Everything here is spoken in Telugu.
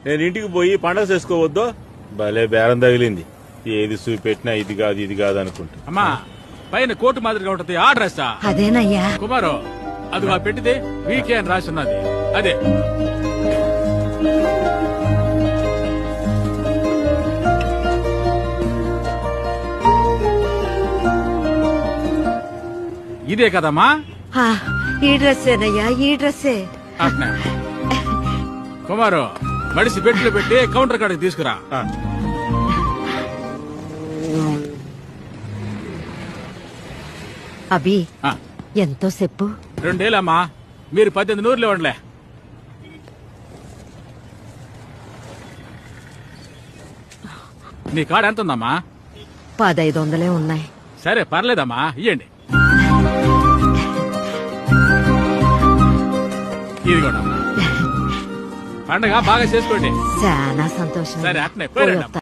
నేను ఇంటికి పోయి పండగ చేసుకోవద్దు. భలే బేరం తగిలింది. ఏది చూపెట్టినా ఇది కాదు అనుకుంటా. అమ్మా పైన కోటు మాదిరిగా ఉంటది ఆ డ్రెస్. అదేనయ్యా. కుమారు అది ఆ పెట్టితే వీకే అని రాసి ఉన్నది అదే. ఇదే కదమ్మా. ఈ డ్రెస్సేనయ్యా, ఈ డ్రెస్సే. అట్నే. కుమారు మడిసి పెట్టిలో పెట్టి కౌంటర్ కాడికి తీసుకురా. అభి ఎంతో చెప్పు. 2 ఏళ్ళమ్మా, మీరు 18 ఇవ్వండిలే. నీ కాడ ఎంత ఉందమ్మా? 1500 ఉన్నాయి. సరే పర్లేదమ్మా, ఇయ్యండి. ఇది కూడా పండగ బాగా చేసుకోండి. చాలా సంతోషం. సరే అట్నే పోయిరండి.